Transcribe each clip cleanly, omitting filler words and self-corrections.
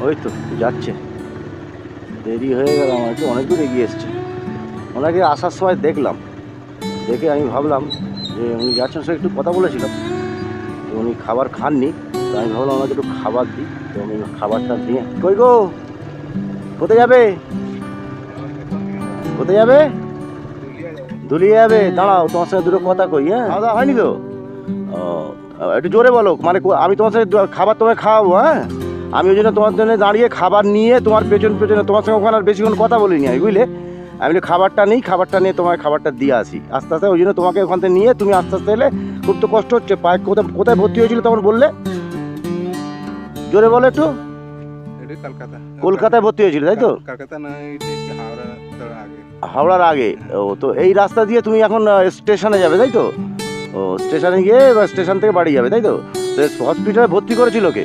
ওই তো যাচ্ছে, দেরি হয়ে গেল আমার, একটু অনেক দূর এগিয়ে এসছে। ওনাকে আসার সময় দেখলাম, দেখে আমি ভাবলাম যে উনি যাচ্ছেন, সে একটু কথা বলেছিলাম, তো উনি খাবার খাননি, তো আমি ভাবলাম ওনাকে একটু খাবার দিই। তো আমি খাবারটা দিয়ে, কই গো, কোথায় যাবে, কোথায় যাবে? ধুলিয়ে যাবে, দাঁড়াও তোমার সঙ্গে দুটো কথা কই। হ্যাঁ, খাওয়া দাওয়া হয়নি তো? ও, একটু জোরে বলো, মানে আমি তোমার সঙ্গে খাবার তোমায় খাওয়াবো। হ্যাঁ, আমি ওই জন্য তোমার জন্য দাঁড়িয়ে খাবার নিয়ে তোমার পেছনে তোমার সঙ্গে ওখানে আর বেশিক্ষণ কথা বলিনি আমি, বুঝলে? আমি খাবারটা নিই, খাবারটা নিয়ে তোমার খাবারটা দিয়ে আসি আস্তে আস্তে। ওই জন্য তোমাকে ওখান থেকে নিয়ে তুমি আস্তে আস্তে এলে, খুব তো কষ্ট হচ্ছে। পায়ে কোথায় কোথায় ভর্তি হয়েছিল তখন বললে? জোরে বলো একটু। কলকাতায় ভর্তি হয়েছিল তাই তো? হাওড়ার আগে। ও, তো এই রাস্তা দিয়ে তুমি এখন স্টেশনে যাবে তাই তো? ও, স্টেশনে গিয়ে স্টেশন থেকে বাড়ি যাবে তাই তো? হসপিটালে ভর্তি করেছিল কে?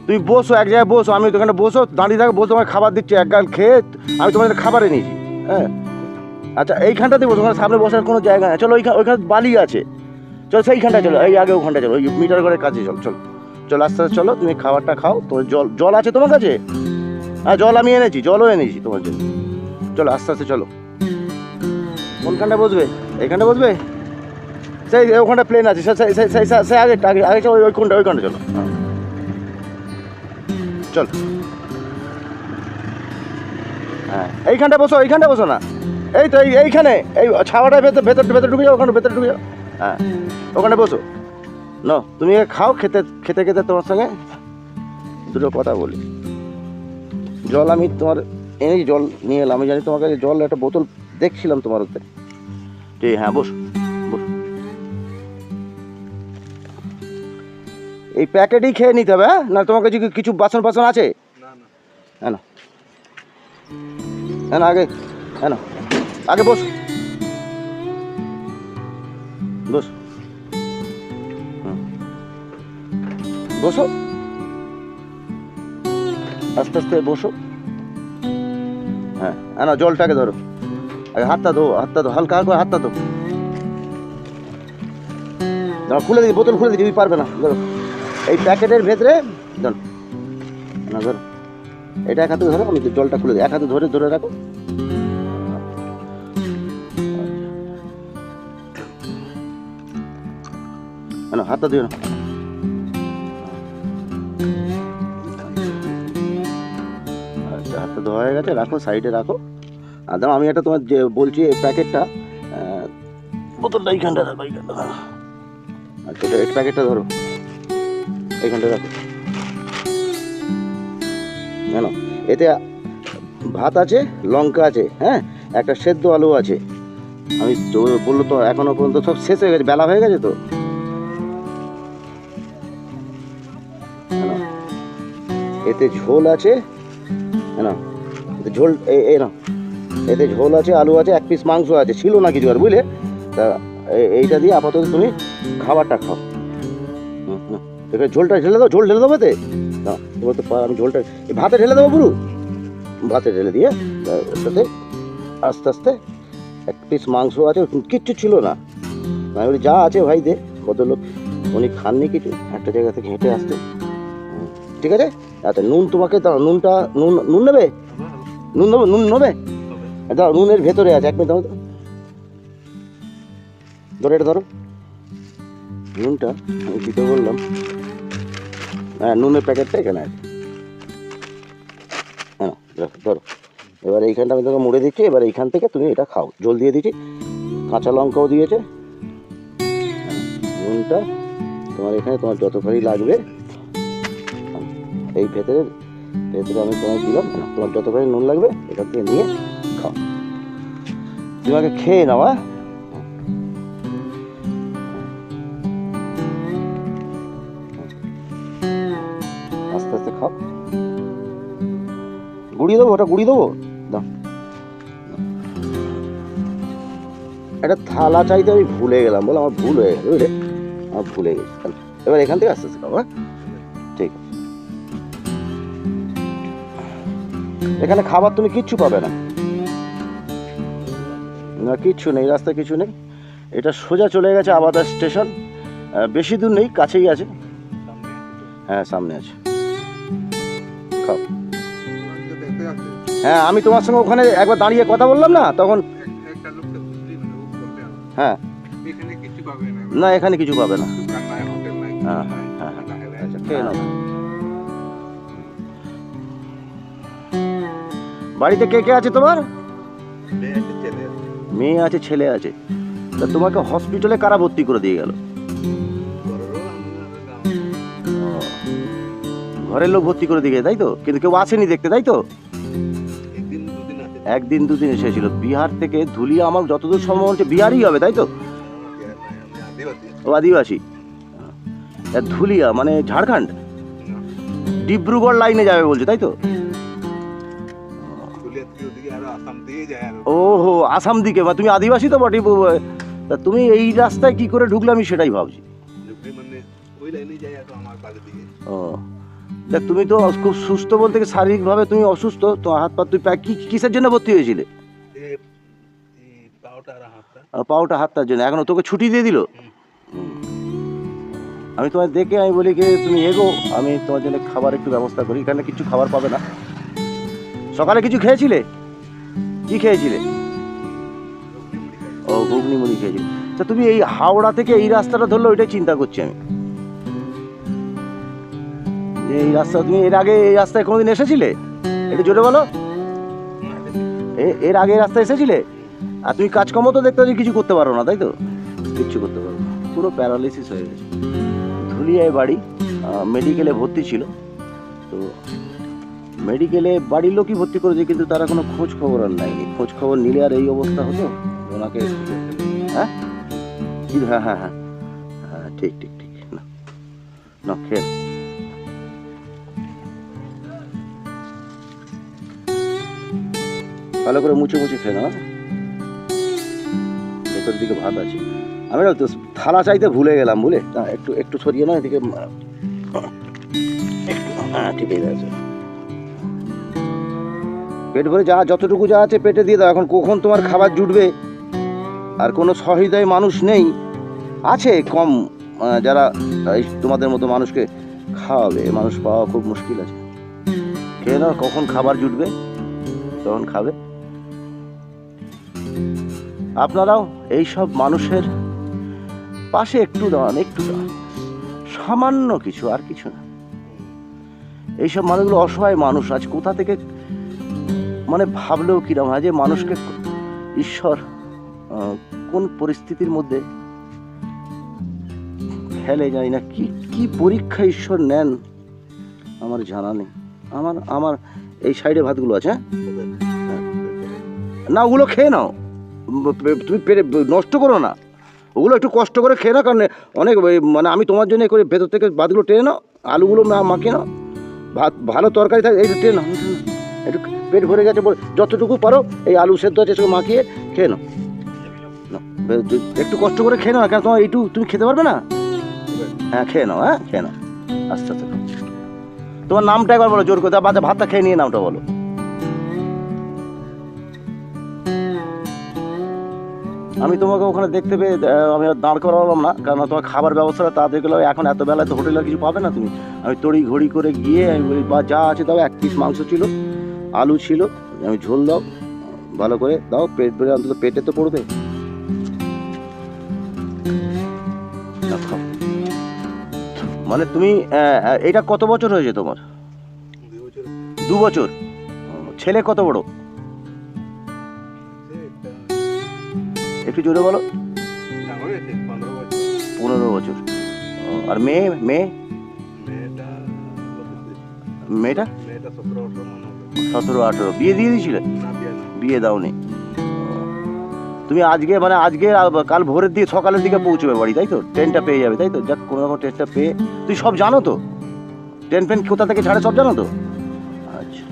তুমি বসো, এক জায়গায় বসো, আমি ওখানে বসো, দাঁড়িয়ে থাকো, বসো, তোমায় খাবার দিচ্ছি, এক গাল খেয়ে আমি তোমার খাবার এনেছি। হ্যাঁ, আচ্ছা এইখানটাতে বসো, ওখানে সামনে বসার কোনো জায়গা নেই। চলো ওইখানে বালি আছে, চলো সেইখানটায় চলো, এই আগে ওখানটায় চলো, ওই মিটার ঘরের কাছে চলো, চলো চলো আস্তে আস্তে চলো। তুমি খাবারটা খাও, তোমার জল আছে তোমার কাছে? হ্যাঁ, জল আমি এনেছি, জলও এনেছি তোমার জন্য। চলো আস্তে আস্তে চলো। কোনখানটা বসবে? এইখানটা বসবে? সেই ওখানটা প্লেন আছে, সেই আগে আগে আগে চলো, ওইখানটা চলো। চল, হ্যাঁ এইখানটা বসো, এইখানটা বসো না, এই তো এইখানে, এই ছাওয়াটার ভেতর ঢুকে যাও, ওখানে ভেতরে ঢুকে যাও। হ্যাঁ, ওখানে বসো। না, তুমি খাও, খেতে খেতে খেতে তোমার সঙ্গে দুটো কথা বলি। জল আমি তোমার এনেছি, জল নিয়ে এলাম। আমি জানি তোমার কাছে জল একটা বোতল দেখছিলাম তোমার ওতে। ঠিক, হ্যাঁ বস বস। এই প্যাকেটই খেয়ে নিতে হবে? হ্যাঁ, না তোমার কাছে কিছু বাসন আছে? হ্যাঁ না, হ্যাঁ না, আগে হ্যাঁ না, আগে বস বস, বসো আস্তে আস্তে বসো। হ্যাঁ, হ্যাঁ না, জলটাকে ধরো, আগে হাতটা ধো, হালকা করে হাতটা ধো। খুলে দিই, বোতল খুলে দিই, পারবে না, ধরো এই প্যাকেটের ভেতরে ধরো না, ধরো এটা এক হাতে ধরো, আমি জলটা খুলে দিই, এক হাতে ধরে ধরে রাখো। না, হাতটা দিও না। আচ্ছা, হাতটা ধোয়া হয়ে গেছে, রাখো সাইডে রাখো। আর দাও, আমি একটা তোমার যে বলছি এই প্যাকেটটা, বোতলটা এইখানটা রাখো, এইখানটা। আচ্ছা, এই প্যাকেটটা ধরো, এইখানটা রাখো। জানো এতে ভাত আছে, লঙ্কা আছে, হ্যাঁ একটা সেদ্ধ আলু আছে। আমি তো বললো তো এখনো পর্যন্ত সব শেষ হয়ে গেছে, বেলা হয়ে গেছে তো। এতে ঝোল আছে, না ঝোল এই না, এতে ঝোল আছে, আলু আছে, এক পিস মাংস আছে, ছিল না কিছু আর, বুঝলে? তা এইটা দিয়ে আপাতত তুমি খাবারটা খাও। এখানে ঝোলটা ঢেলে দাও, ঝোল ঢেলে দেবো এতে না, এবার তো আমি ঝোলটা ভাতে ঢেলে দেবো পুরো, ভাতে ঢেলে দিয়ে ওটাতে আস্তে আস্তে এক পিস মাংস আছে, কিচ্ছু ছিল না। আমি বলি যা আছে ভাই দে, কত লোক, উনি খাননি কিছু, একটা জায়গা থেকে হেঁটে আসতে। ঠিক আছে, আচ্ছা নুন তোমাকে দাও, নুনটা নুন নেবে? নুন দেবো, নুন নেবে? দাও, নুনের ভেতরে আছে, এক মিনিট দাও, ধরো এটা ধরো, নুনটা আমি দিতে বললাম। হ্যাঁ, নুনের প্যাকেটটা এখানে আছে। হ্যাঁ ধরো, এবার এইখানটা আমি তোমাকে মুড়ে দিচ্ছি, এবার এইখান থেকে তুমি এটা খাও, জল দিয়ে দিচ্ছি, কাঁচা লঙ্কাও দিয়েছে। নুনটা তোমার এখানে তোমার যতখানি লাগবে, এই ভেতরে আমি তোমায় দিলাম, তোমার যতখানি নুন লাগবে এখান থেকে নিয়ে খাও। তোমাকে খেয়ে নাও। হ্যাঁ, আস্তে আস্তে খাও। গুঁড়িয়ে দেবো, ওটা গুঁড়িয়ে দেবো, দাও। একটা থালা চাইতে আমি ভুলে গেলাম, বলে আমার ভুল হয়ে গেছে, বুঝলে? আমার ভুলে গেছি। এবার এখান থেকে আস্তে আস্তে খাও। হ্যাঁ, ঠিক আছে। এখানে খাবার তুমি কিচ্ছু পাবে না, না কিচ্ছু নেই, রাস্তায় কিছু নেই। এটা সোজা চলে গেছে আবাদা স্টেশন, বেশি দূর নেই, কাছেই আছে। হ্যাঁ, সামনে আছে। খাও। হ্যাঁ, আমি তোমার সঙ্গে ওখানে একবার দাঁড়িয়ে কথা বললাম না তখন। হ্যাঁ, না এখানে কিছু পাবে না। হ্যাঁ হ্যাঁ হ্যাঁ, আচ্ছা খেয়ে নাও। বাড়িতে কে কে আছে তোমার? মেয়ে আছে, ছেলে আছে। তা তোমাকে হসপিটালে কারা ভর্তি করে দিয়ে গেল? ঘরের লোক ভর্তি করে দিয়ে গেছে তাই তো, কিন্তু কেউ আসেনি দেখতে তাই তো? একদিন দুদিন এসেছিল বিহার থেকে, ধুলিয়া আমার যতদূর সম্ভব হচ্ছে বিহারই হবে তাই তো? ও আদিবাসী। ধুলিয়া মানে ঝাড়খণ্ড, ডিব্রুগড় লাইনে যাবে বলছে তাই তো? ওহো, আসাম দিকে। বা তুমি আদিবাসী তো বটে। তা তুমি এই রাস্তায় কি করে ঢুকলে আমি সেটাই ভাবছি। ও দেখ, তুমি তো খুব সুস্থ বলতে কি শারীরিকভাবে তুমি অসুস্থ, তো হাত পা তুই কিসের জন্য ভর্তি হয়েছিলে? পাওটা হাতটার জন্য। এখনো তোকে ছুটি দিয়ে দিল? আমি তোমায় দেখে আমি বলি কি তুমি এগো, আমি তোমার জন্য খাবার একটু ব্যবস্থা করি। এখানে কিছু খাবার পাবে না। সকালে কিছু খেয়েছিলে? কি খেয়েছিলে? ও ঘুগনি মুড়ি খেয়েছিলে। তা তুমি এই হাওড়া থেকে এই রাস্তাটা ধরলে ওইটাই চিন্তা করছি আমি, যে এই রাস্তা তুমি এর আগে এই রাস্তায় কোনোদিন এসেছিলে? একটু জোরে বলো। এর আগে এই রাস্তায় এসেছিলে? আর তুমি কাজকর্ম তো দেখতে পাচ্ছি কিছু করতে পারো না তাই তো? কিচ্ছু করতে পারো না, পুরো প্যারালাইসিস হয়ে গেছে। ধুলিয়ায় বাড়ি, মেডিকেলে ভর্তি ছিল। তো মেডিকেলে বাড়ির লোকই ভর্তি করেছে, কিন্তু তারা কোনো খোঁজ খবর আর নেয়নি। খোঁজ খবর নিলে আর এই অবস্থা হতো ওনাকে। হ্যাঁ হ্যাঁ হ্যাঁ হ্যাঁ হ্যাঁ, ঠিক ঠিক ঠিক। না না, খেয়ে ভালো করে মুছে মুছে খেয়ে নাও। ভেতর দিকে ভাত আছে। আমি না তো থালা চাইতে ভুলে গেলাম, বুঝলে? একটু একটু সরিয়ে না এদিকে। হ্যাঁ ঠিক আছে। পেট ভরে যা যতটুকু যা আছে পেটে দিয়ে দাও। এখন কখন তোমার খাবার জুটবে? আর কোনো সহৃদয় মানুষ নেই, আছে কম, যারা তোমাদের মতো মানুষকে খাওয়াবে। মানুষ পাওয়া খুব মুশকিল আছে। খেয়ে নাও, কখন খাবার জুটবে তখন খাবে। আপনারাও এইসব মানুষের পাশে একটু দাঁড়ান, একটু দাঁড়ান, সামান্য কিছু, আর কিছু না। এইসব মানুষগুলো অসহায় মানুষ। আজ কোথা থেকে মানে ভাবলেও কিরম হয় যে মানুষকে ঈশ্বর কোন পরিস্থিতির মধ্যে ফেলে যায় না, কি কি পরীক্ষা ঈশ্বর নেন আমার জানা নেই। আমার এই সাইডে ভাতগুলো আছে। না ওগুলো খেয়ে নাও, তুমি নষ্ট করো না। ওগুলো একটু কষ্ট করে খেয়ে নাও, কারণ অনেক মানে আমি তোমার জন্য করে ভেতর থেকে ভাতগুলো টেনে নাও, আলুগুলো মাখিয়ে নাও। ভাত ভালো তরকারি থাকে, এই টেনে নাও। একটু পেট ভরে গেছে যতটুকু পারো এই আলু সেদ্ধ আছে সেগুলো মাখিয়ে খেয়ে নাও। একটু কষ্ট করে খেয়ে নাও, কেন তোমার এইটু তুমি খেতে পারবে না? হ্যাঁ খেয়ে নাও, হ্যাঁ খেয়ে নাও, আস্তে আস্তে। তোমার নামটা একবার বলো জোর করে। বাচ্চা ভাতটা খেয়ে নিয়ে নামটা বলো। আমি তোমাকে ওখানে দেখতে পেয়ে আমি আর দাঁড় করালাম না, কারণ তোমার খাবার ব্যবস্থাটা তাড়াতাড়ি গেলে এখন এত বেলায় তো হোটেলে কিছু পাবে না তুমি। আমি তড়ি ঘড়ি করে গিয়ে আমি বলি বা যা আছে দাও। 1 পিস মাংস ছিল, আলু ছিল, আমি ঝোল দাও, ভালো করে দাও। পেট ভরে অন্তত পেটে তো পড়বে। মানে তুমি এটা কত বছর হয়েছে তোমার? 2 বছর। ছেলে কত বড়? একটু জোরে বলো। 15 বছর। আর মেয়েটা 17-18। বিয়ে দিয়ে দিয়েছিলে? বিয়ে দাওনি। তুমি আজকে মানে আজকে কাল ভোরের দিকে সকালের দিকে পৌঁছবে বাড়ি তাই তো? ট্রেনটা পেয়ে যাবে তাই তো? যাক কোনো রকম ট্রেনটা পেয়ে তুই সব জানো তো? ট্রেন ফেন কোথা থেকে ছাড়ে সব জানো তো? আচ্ছা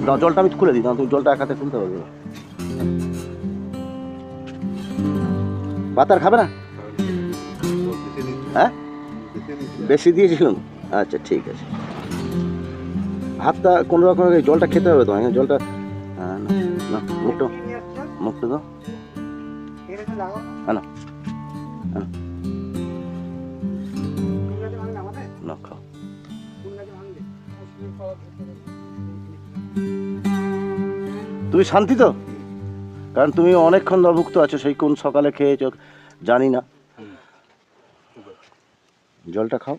না, জলটা আমি খুলে দিই না, তুমি জলটা এক হাতে খুলতে পারবে। ভাত আর খাবে না? হ্যাঁ বেশি দিয়েছিলাম। আচ্ছা ঠিক আছে। ভাতটা কোনো রকম জলটা খেতে হবে তোমার। জলটা না, মুখটা দাও। হ্যাঁ তুমি শান্তি তো? কারণ তুমি অনেকক্ষণ অভুক্ত আছো, সেই কোন সকালে খেয়েছো জানি না। জলটা খাও,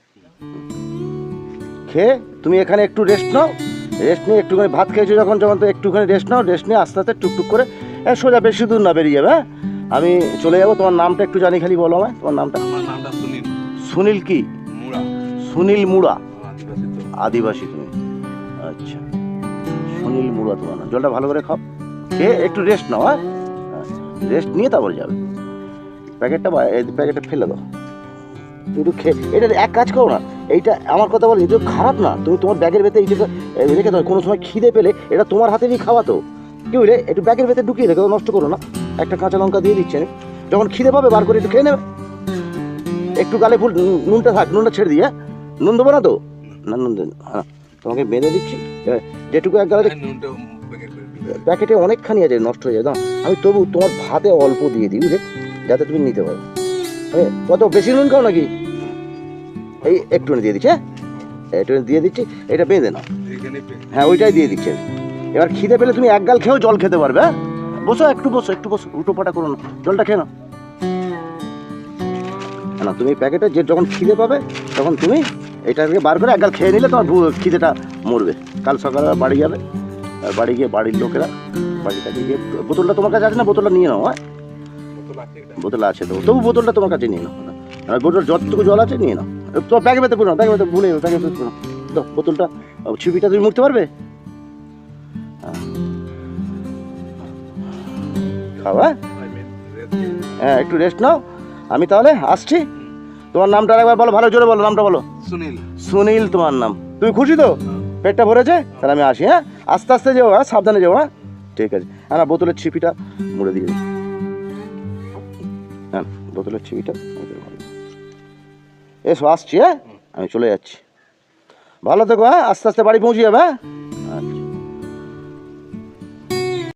খেয়ে তুমি এখানে একটু রেস্ট নাও। রেস্ট নিয়ে একটুখানি ভাত খেয়েছো যখন যখন তো একটুখানি রেস্ট নাও। রেস্ট নিয়ে আস্তে আস্তে টুকটুক করে সোজা, বেশি দূর না বেরিয়ে যাবে। হ্যাঁ, আমি চলে যাবো। তোমার নামটা একটু জানি, খালি বলো আমায় তোমার নামটা। আমার নামটা সুনীল সুনীল কি? মুড়া। সুনীল মুড়া। আদিবাসী তো। আদিবাসী তুমি? আচ্ছা, সুনীল মুড়া তোমার নাম। জলটা ভালো করে খাও, খেয়ে একটু রেস্ট নাও। হ্যাঁ, রেস্ট নিয়ে তারপরে যাবে। প্যাকেটটা ফেলে দাও। তুমি একটু খেয়ে এটা এক কাজ করো না, এইটা আমার কথা বলি, এটা খারাপ না। তুমি তোমার ব্যাগের ভেতরে এইটা রেখে দাও। কোনো সময় খিদে পেলে এটা তোমার হাতেরই খাওয়া তো, কি বুঝলে? একটু ব্যাগের ভেতরে ঢুকিয়ে রেখে দাও, নষ্ট করো না। একটা কাঁচা লঙ্কা দিয়ে দিচ্ছি আমি, যখন খিদে পাবে বার করে একটু খেয়ে নেবে। একটু গালে ফুল নুনটা থাক, নুনটা ছেড়ে দিয়ে। নুন দেবো না তো? না, নুন দেন। হ্যাঁ, তোমাকে বেঁধে দিচ্ছি। যেটুকু এক গালে নুনটা প্যাকেট করে দিই। প্যাকেটে অনেকখানি আছে, নষ্ট হয়ে যায়। দাও, আমি তবু তোমার ভাতে অল্প দিয়ে দিই, বুঝলে, যাতে তুমি নিতে পারো। হ্যাঁ, কত বেশি নুন খাও নাকি? এই একটুখানি দিয়ে দিচ্ছি। হ্যাঁ, একটুখানি দিয়ে দিচ্ছি, এটা বেঁধে নাও। এইখানে হ্যাঁ, ওইটাই দিয়ে দিচ্ছি আমি। এবার খিদে পেলে তুমি এক গাল খেয়েও জল খেতে পারবে। হ্যাঁ, বসো, একটু বসো, একটু বসো, উল্টো পাটা করো না, জলটা খেয়ে নাও। না, তুমি প্যাকেটে যে যখন খিদে পাবে তখন তুমি এটাকে বার করে এক গাল খেয়ে নিলে তোমার খিদেটা মরবে। কাল সকালে বাড়ি যাবে, আর বাড়ি গিয়ে বাড়ির লোকেরা বাড়িটাকে গিয়ে বোতলটা তোমার কাছে আছে না? বোতলটা নিয়ে নাও। হ্যাঁ, বোতল আছে এটা। বোতল আছে তো, তবু বোতলটা তোমার কাছে নিয়ে নাও। আর বোতল যতটুকু জল আছে নিয়ে নাও। তোমার ব্যাগে ভেতরে পুরো, ব্যাগে ভেতরে ভুলে ব্যাগে ভেতরে পুরো দাও বোতলটা। ছিপিটা তুমি মুড়তে পারবে? খাওয়া। হ্যাঁ, একটু রেস্ট নাও। আমি তাহলে আসছি। তোমার নামটা একবার বলো, ভালো জোরে বলো, নামটা বলো। সুনীল। সুনীল তোমার নাম। তুমি খুশি তো? পেটটা ভরেছে? তাহলে আমি আসি। হ্যাঁ, আস্তে আস্তে যাও। হ্যাঁ, সাবধানে যাও। হ্যাঁ, ঠিক আছে। হ্যাঁ, বোতলের ছিপিটা মুড়ে দিয়ে দিই। হ্যাঁ, বোতলের ছিপিটা এসো, আসছি। হ্যাঁ, আমি চলে যাচ্ছি। ভালো থেকো। হ্যাঁ, আস্তে আস্তে বাড়ি পৌঁছে যাবে। হ্যাঁ।